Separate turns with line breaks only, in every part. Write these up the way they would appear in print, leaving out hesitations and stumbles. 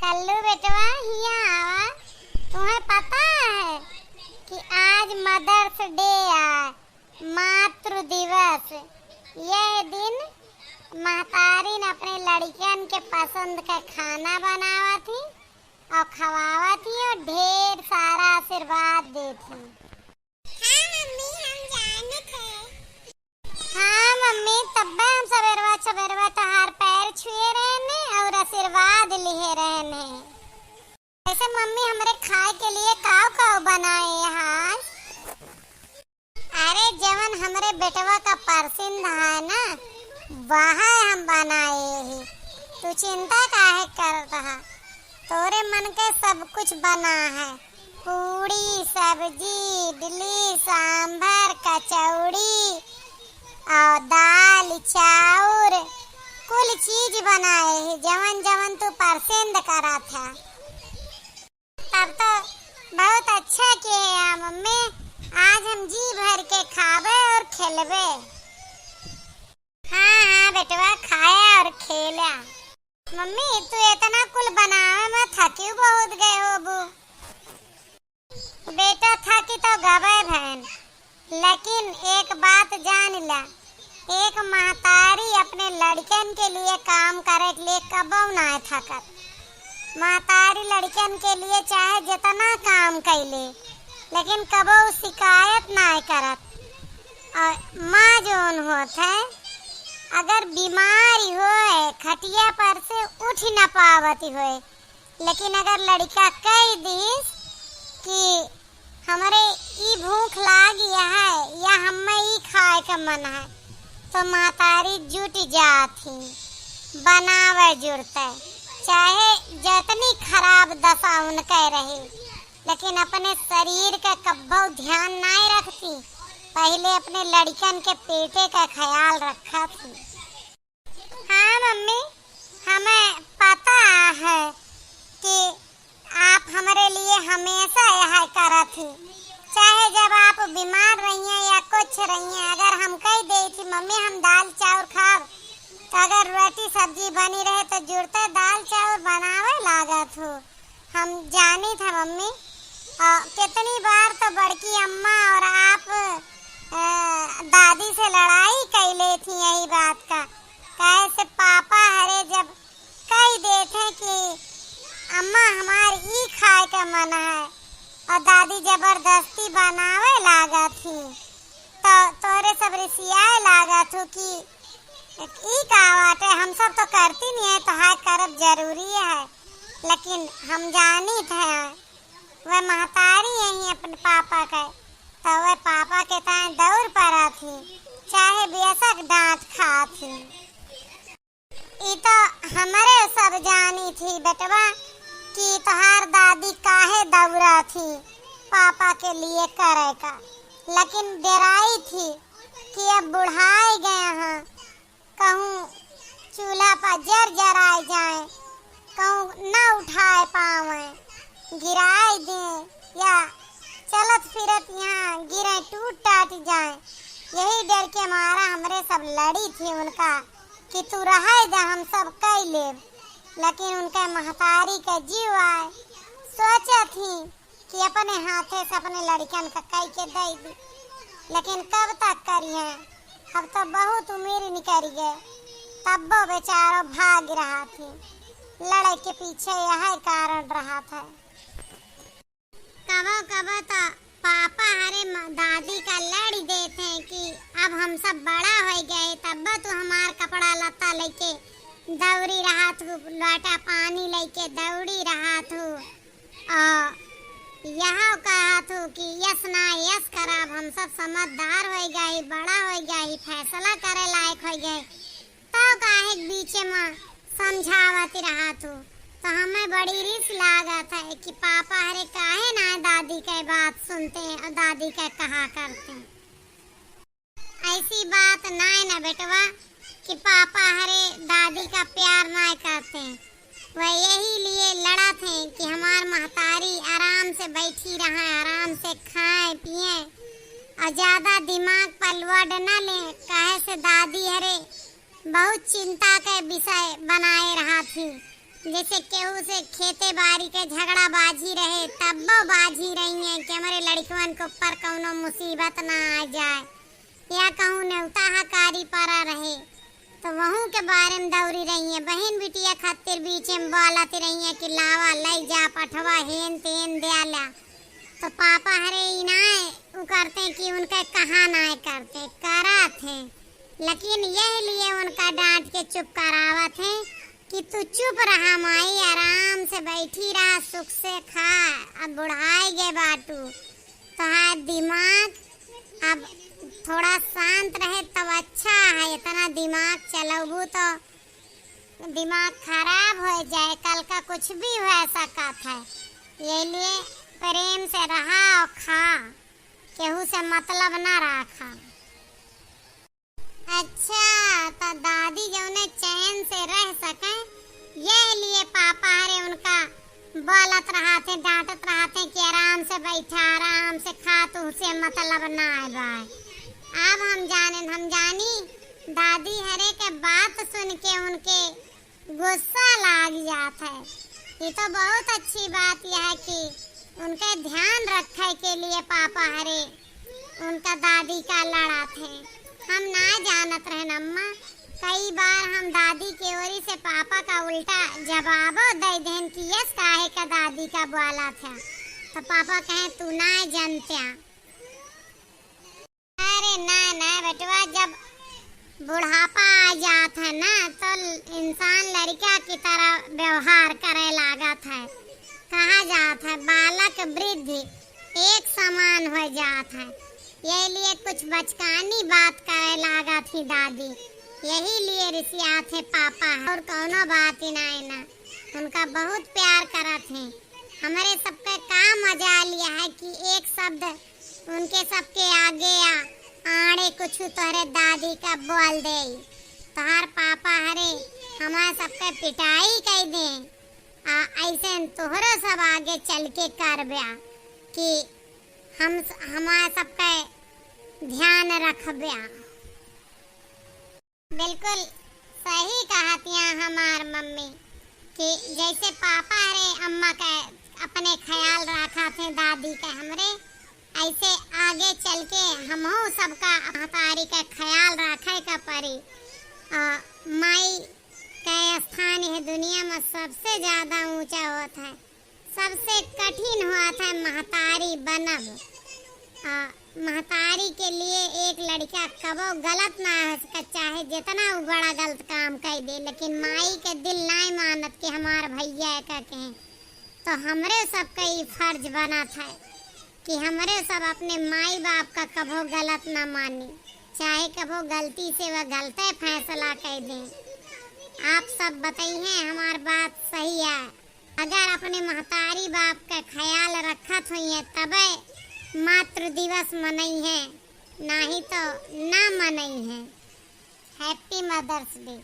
कल्लू बेटवा हिया आवा। तुम्हें पता है कि आज मदर्स डे है, मातृ दिवस। यह दिन महतारी ने अपने लड़कियन के पसंद का खाना बनावा थी और खवावा थी और ढेर सारा आशीर्वाद दी थी। हाँ मम्मी, हम जाने थे। हाँ मम्मी, तब हम सवेरवा सवेरवा तोहार पैर छुए रहने और आशीर्वाद लिए रहने। ऐसे मम्मी हमरे खाए के लिए काव काव बनाए आज। अरे जवन हमरे बेटवा का परसिंद है ना, वह हम बनाए ही। तू चिंता काहे करता है? तोरे मन के सब कुछ बना है। पूड़ी, सब्जी, इडली, सांभर, कचौड़ी और दाल चाउर कुल चीज बनाए ही, जवन जवन तू पसंद करा था। तब तो बहुत अच्छा किया मम्मी। आज हम जी भर के खावे और खेलवे। हाँ हाँ बेटवा, खाया और खेला। मम्मी तू इतना कुल बनावे में थकी बहुत गए हो बू। बेटा थकी तो गवे बहन, लेकिन एक बात जान ला, एक महतारी अपने लड़कन के लिए काम करे के लिए कबो ना थकत। महतारी लड़कन के लिए चाहे जितना काम कैले, लेकिन कबो शिकायत ना करत। और माँ जोन होत है, अगर बीमारी होए खटिया पर से उठ न पावती होए, लेकिन अगर लड़का कह दिस कि हमारे ई भूख लागी है या हमें ई खाए का मन है, तो महतारी जुट जाती, बनावे जुड़ते, चाहे जितनी खराब दशा उनके रहे, लेकिन अपने शरीर का कब्बो ध्यान नहीं रखती। पहले अपने लड़कन के पेटे का ख्याल रखा थी। हाँ मम्मी, हमें पता है कि आप हमारे लिए हमेशा यह करा थी, चाहे जब आप बीमार रही हैं या कुछ रही हैं। अगर हम कह दे थी मम्मी हम दाल चावल खाओ, तो अगर रोटी सब्जी बनी रहे तो जुड़ते दाल चावल बनावे लागत हो। हम जानी था मम्मी। कितनी बार तो बड़की अम्मा और आप दादी से लड़ाई कर ले थी यही बात का। कैसे पापा हरे जब कह देते कि अम्मा हमारी ई खाए का मन है और दादी जबरदस्ती बनावे लागा थी, तो तोरे सब रिसियाए लागा थो कि ई का बाटे। हम सब तो करती नहीं है, तो हाय करब जरूरी है, लेकिन हम जानी थे वह महतारी यही अपने पापा के, तो वह पापा के ताए दौड़ पड़ा थी, चाहे बेशक डांट खा थी। ई तो हमारे सब जानी थी बेटवा कि तोहार दादी काहे दौड़ा थी पापा के लिए करे का, लेकिन डराई थी कि अब बुढ़ाए गए हैं, कहूँ चूल्हा पर जराए जाए, कहूँ न उठाए पावे, गिराए दे या चलत फिरत यहाँ गिरे टूट टाट जाए। यही डर के मारा हमरे सब लड़ी थी उनका कि तू रहे जा, हम सब कह ले, लेकिन उनके महतारी का जीव आए। सोचा थी कि अपने हाथे से अपने लड़कन का कह के दे दी, लेकिन कब तक करिए, अब तो बहुत उम्र निकल गए। तब वो बेचारो भाग रहा थी, लड़ाई के पीछे यही कारण रहा था। कबो कबो तो पापा हरे दादी का लड़ देते कि अब हम सब बड़ा हो गए, तब तो हमार कपड़ा लत्ता लेके दौड़ी रहा थू, लोटा पानी लेके दौड़ी रहा थू, और यह कहा थू कि यस ना यस करब, हम सब समझदार हो गए, बड़ा हो गए, फैसला करे लायक हो गए, तो काहे बीचे में समझावती रहा थू। तो हमें बड़ी रिस लागत है कि पापा हरे काहे ना दादी के बात सुनते हैं और दादी के कहा करते हैं। ऐसी बात ना बेटवा कि पापा हरे दादी का प्यार ना करते हैं। वह यही लिए लड़ा थे कि हमार महतारी आराम से बैठी रहे, आराम से खाए पिए और ज्यादा दिमाग पर लोड न ले, काहे से दादी हरे बहुत चिंता के विषय बनाए रहा थी जैसे केहू से खेते बाड़ी के झगड़ा बाजी रहे तब वो बाजी रही है कि हमारे लड़कियों के ऊपर कौनो मुसीबत ना आ जाए या कहूँ नेवता हकारी परा रहे तो वहू के बारे में दौड़ी रही है। बहन बिटिया खातिर बीच में बोलती रही है कि लावा लई जा पठवा हेन तेन दयाला। तो पापा हरे इनाए वो करते कि उनका कहा ना करते करा थे, लेकिन यह लिए उनका डांट के चुप करावत है कि तू चुप रहा माई, आराम से बैठी रहा, सुख से खा, अब बुढ़ाई गए बाटू तो दिमाग अब थोड़ा शांत रहे तब अच्छा है। इतना दिमाग चलाबू तो दिमाग खराब हो जाए, कल का कुछ भी हो सकता है। ये लिए प्रेम से रहा और खा, केहू से मतलब ना रखा। अच्छा तो दादी जो ने चैन से रह सके यह लिए पापा हरे उनका बोलत रहा थे, डांटत रहा थे कि आराम से बैठा, आराम से खा, तो उसे मतलब ना आए भाई। अब हम जानी दादी हरे के बात सुन के उनके गुस्सा लाग जाता है। ये तो बहुत अच्छी बात यह है कि उनके ध्यान रखे के लिए पापा हरे उनका दादी का लड़ा थे। हम ना जानत रहे अम्मा, कई बार हम दादी के ओरी से पापा का उल्टा जवाब दे दें कि यस काहे का दादी का बोला था, तो पापा कहे तू ना जानते। अरे ना बेटवा, जब बुढ़ापा आ जाता है ना तो इंसान लड़का की तरह व्यवहार करे लागत है। कहा जाता है बालक वृद्धि एक समान हो जाता है, यही लिए कुछ बचकानी बात करे लागा थी दादी, यही लिए रिसिया थे पापा और कोनो बात ही ना उनका बहुत प्यार करा थे। हमारे सबका काम मजा लिया है कि एक शब्द उनके सबके आगे आड़े कुछ तोहरे दादी का बोल दे, तोहर पापा हरे हमारे सबके पिटाई कह दे, ऐसे तोहरो सब आगे चल के कर ब्या कि हम हमारे सबका ध्यान रखब्या। बिल्कुल सही कहतियाँ हमार मम्मी कि जैसे पापा रे अम्मा का अपने ख्याल रखा थे दादी का हमरे, ऐसे आगे चल के हम सबका महतारी का ख्याल रखे का परी। माई का स्थान है दुनिया में सबसे ज्यादा ऊंचा होता है, सबसे कठिन हुआ था महतारी बनब। महतारी के लिए एक लड़का कबो गलत ना हो सका, चाहे जितना वो बड़ा गलत काम कर दे, लेकिन माई के दिल ना मानत कि हमार भैया का कहें, तो हमरे सबका ये फर्ज बना था कि हमरे सब अपने माई बाप का कबो गलत ना मानी, चाहे कबो गलती से वह गलत फैसला कर दें। आप सब बताइए हमार बात सही है। अगर अपने महतारी बाप का ख्याल रखत हुई है तबे मातृ दिवस मनई है, नहीं तो ना मनई है। Happy mother's day.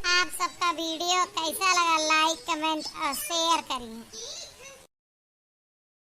आप सबका वीडियो कैसा लगा लाइक कमेंट और शेयर करिए।